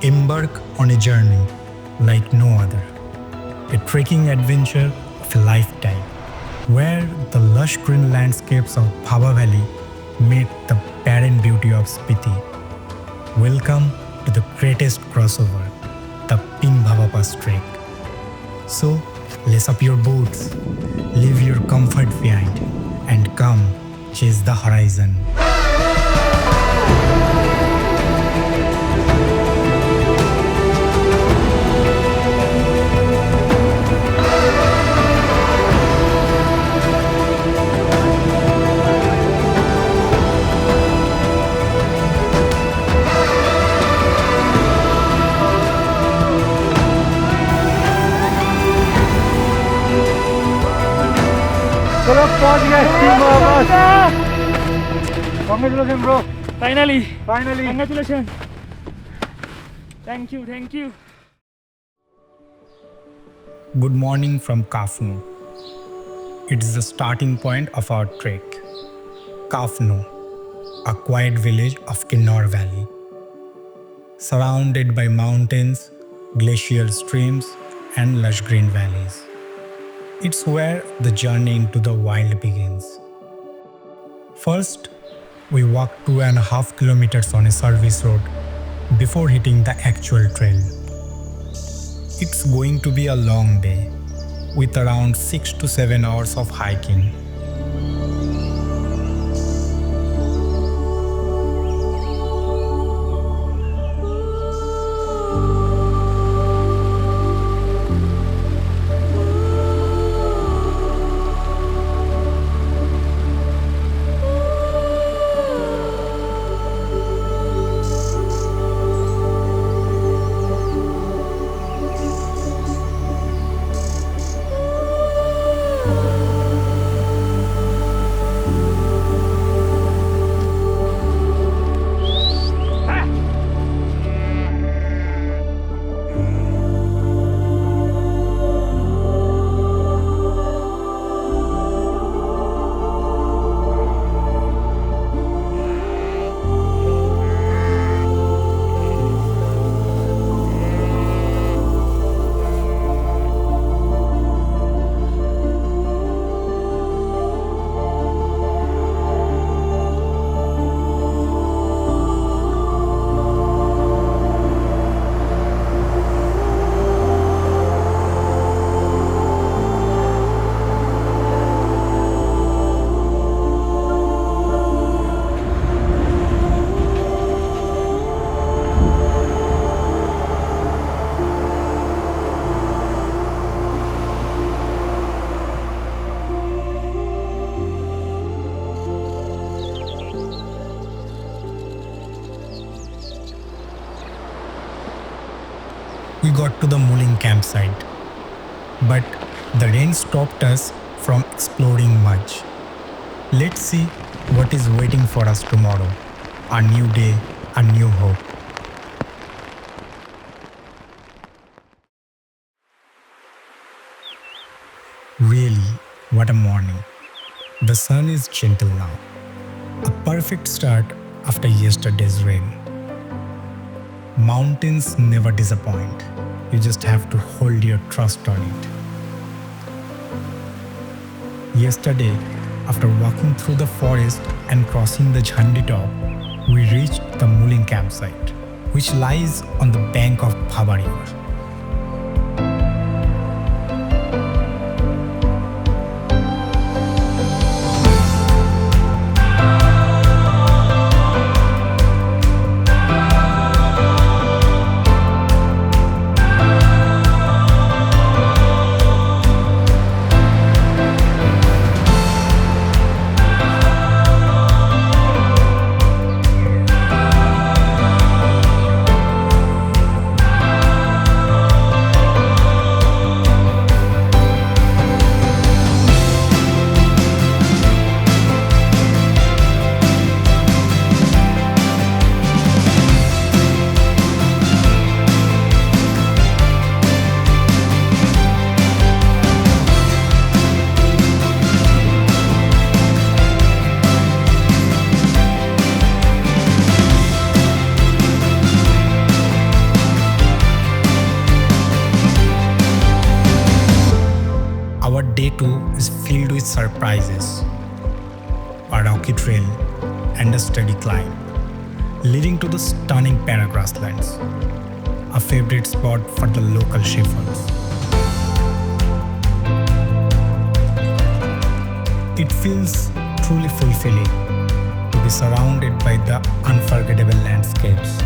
Embark on a journey like no other, a trekking adventure of a lifetime, where the lush green landscapes of Bhaba Valley meet the barren beauty of Spiti. Welcome to the greatest crossover, the Pin Bhaba Pass Trek. So, lace up your boots, leave your comfort behind, and come chase the horizon. चलो पहुंच गए pin Baba pass. Congratulations bro. Finally. Finally. Congratulations. Thank you. Good morning from Kafnu. It's the starting point of our trek. Kafnu, a quiet village of Kinnaur Valley. Surrounded by mountains, glacial streams, and lush green valleys. It's where the journey into the wild begins. First, we walk 2.5 kilometers on a service road before hitting the actual trail. It's going to be a long day, with around 6 to 7 hours of hiking. We got to the Mulling Campsite, but the rain stopped us from exploring much. Let's see what is waiting for us tomorrow. A new day, a new hope. Really, what a morning. The sun is gentle now. A perfect start after yesterday's rain. Mountains never disappoint. You just have to hold your trust on it. Yesterday, after walking through the forest and crossing the Jhandi top, we reached the Mulling Campsite, which lies on the bank of Bhaba River. day 2 is filled with surprises. A rocky trail and a steady climb, leading to the stunning paragrasslands, a favorite spot for the local shepherds. It feels truly fulfilling to be surrounded by the unforgettable landscapes.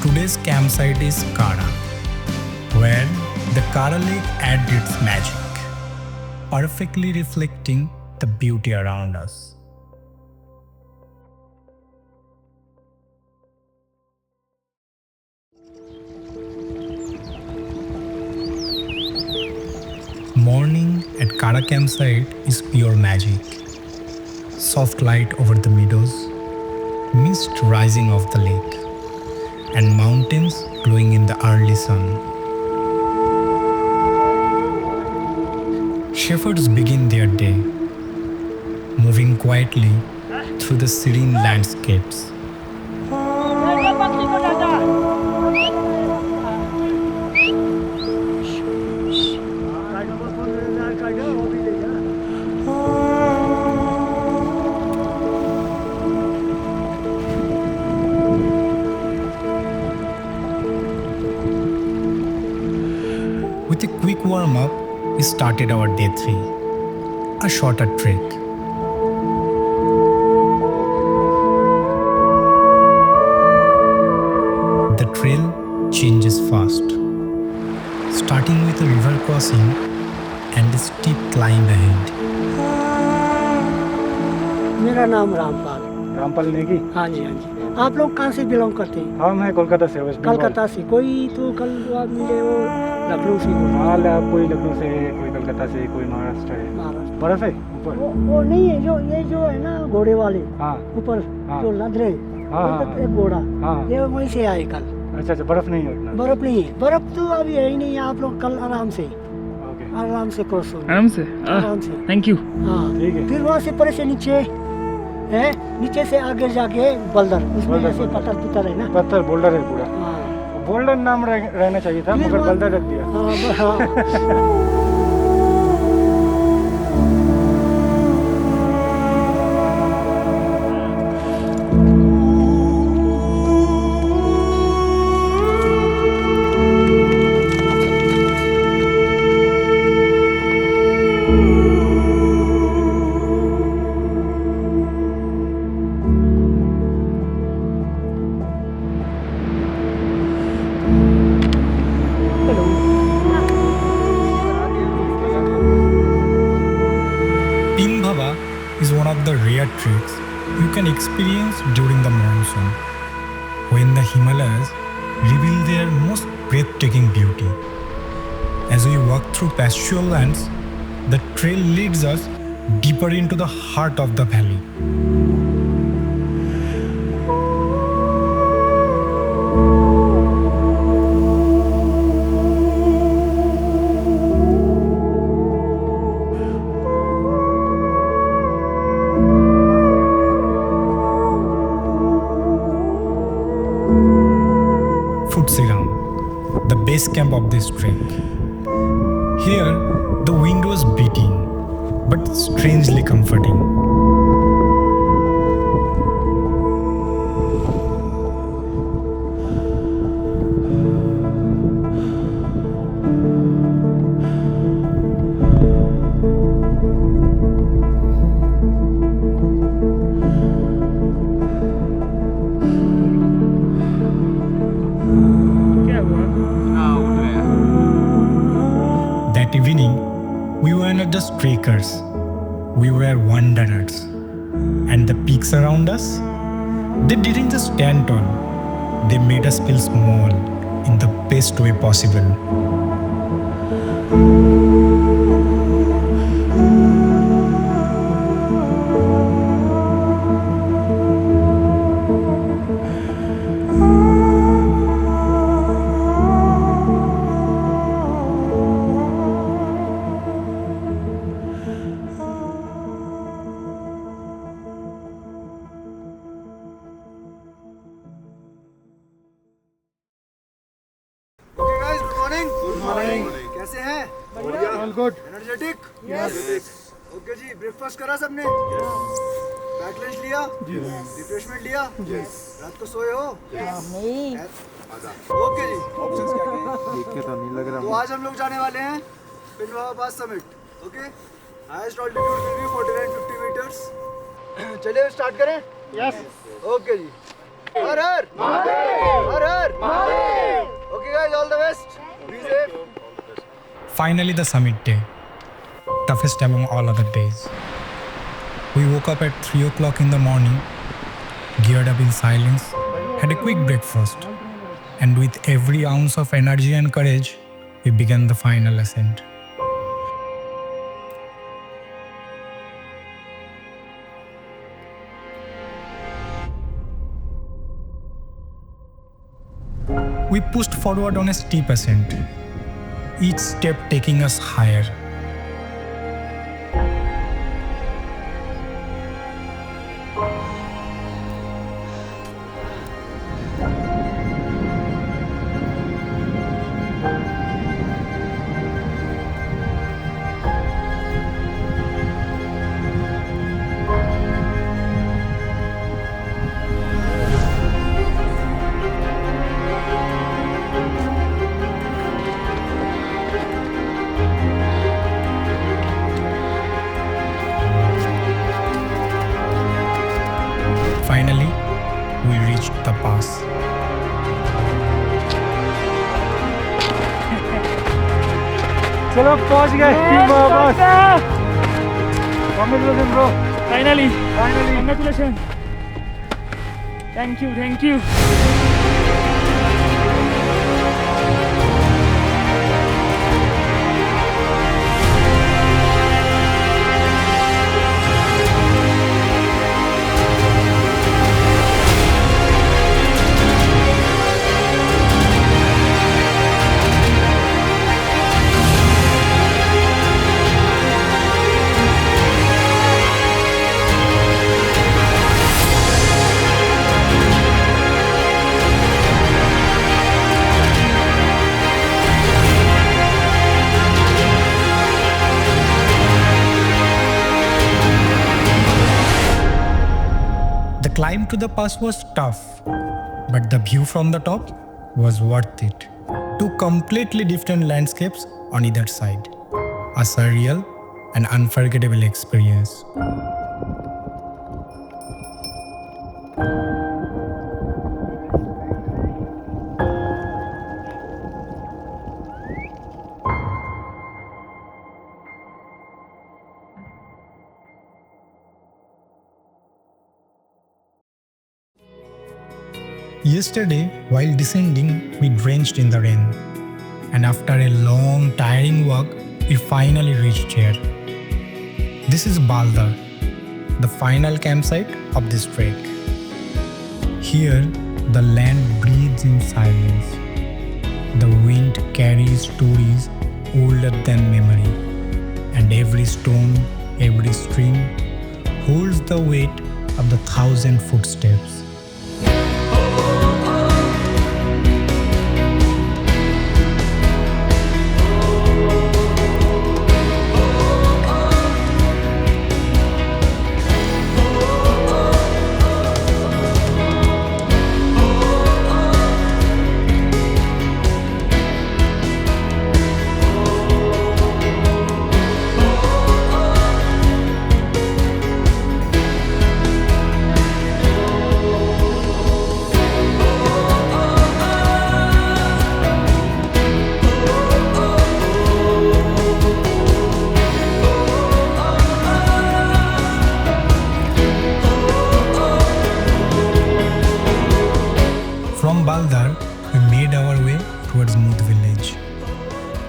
Today's campsite is Kara, where the Kara Lake adds its magic, perfectly reflecting the beauty around us. Morning at Kara campsite is pure magic. Soft light over the meadows, mist rising off the lake, and mountains glowing in the early sun. Shepherds begin their day, moving quietly through the serene landscapes. With a quick warm-up, we started our day 3, a shorter trek. The trail changes fast, starting with a river crossing and a steep climb ahead. मेरा नाम रामपाल। रामपाल नेगी। हाँ जी हाँ जी। आप लोग कहाँ से belong करते हैं? हम हैं कोलकाता से, वेस्ट बंगाल। कलकत्ता से। कोई तो कल आप मिले वो लखनऊ से। हाँ, कोई लखनऊ से है, कोई कलकत्ता से, कोई महाराष्ट्र है। महाराष्ट्र। बर्फ है ऊपर? वो नहीं है, जो ये जो है ना घोड़े वाले। हाँ। ऊपर हाँ। जो लद रहे। हाँ, वो हाँ। तो एक घोड़ा। हाँ। ये वहीं से आए कल। अच्छा अच्छा, बर्फ नहीं है उतना? बर्फ नहीं है, बर्फ तो अभी है ही नहीं। आप लोग कल आराम से ओके। आराम से क्रॉस हो। आराम से आराम से। Thank you. हाँ ठीक है। फिर वहाँ से परे से नीचे है, नीचे से आगे जाके बल्दर, उसमें बल्दर, ऐसे बल्दर। पत्थर है ना। पत्थर बोल्डर है पूरा। हाँ। बोल्डर नाम रहना चाहिए था, फिर मगर वहाँ- बल्दर रख दिया। हाँ। Pin Bhaba is one of the rare treks you can experience during the monsoon, when the Himalayas reveal their most breathtaking beauty. As we walk through pastoral lands, the trail leads us deeper into the heart of the valley. Phutsirang, the base camp of this trek. Here, the wind was beating, but strangely comforting. That evening, we were not just trekkers, We were wanderers, and the peaks around us, they didn't just stand tall, they made us feel small in the best way possible. Okay guys, good morning. Good morning. कैसे हैं? बढ़िया. All good. Energetic? Yes. Okay जी, breakfast करा सबने? Yes. Pack lunch लिया? Yes. Refreshment लिया? Yes. रात को सोए हो? Yes. नहीं. Okay जी. Options क्या क्या हैं? देख के तो नहीं लग तो आज हम लोग जाने वाले हैं Pin Bhaba Pass Summit. Okay? Highest altitude will be 4950 meters. चलिए start करें? Yes. Okay ji. Her her Mahadev. Her her Mahadev. Okay guys, all the best. Be safe. Finally, the summit day, toughest among all other days. We woke up at 3 o'clock in the morning, geared up in silence, had a quick breakfast, and with every ounce of energy and courage, we began the final ascent. We pushed forward on a steep ascent, each step taking us higher. Finally, we reached the pass. चलो पहुंच गए Pin Bhaba Pass. Congratulations bro. Finally. Finally. Congratulations. Thank you, thank you. The climb to the pass was tough, but the view from the top was worth it. Two completely different landscapes on either side. A surreal and unforgettable experience. Yesterday, while descending, we drenched in the rain. And after a long, tiring walk, we finally reached here. This is Baldar, the final campsite of this trek. Here, the land breathes in silence. The wind carries stories older than memory. And every stone, every stream holds the weight of the 1,000 footsteps.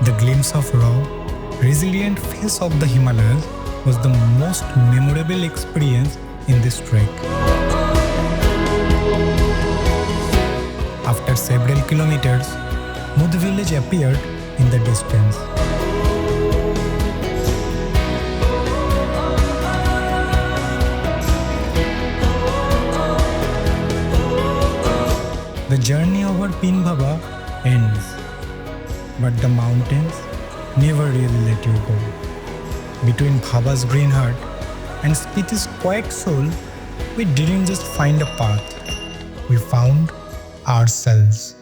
The glimpse of raw, resilient face of the Himalayas was the most memorable experience in this trek. After several kilometers, Mudh Village appeared in the distance. The journey over Pin Bhaba ends, but the mountains never really let you go. Between Bhaba's green heart and Spiti's quiet soul, we didn't just find a path, we found ourselves.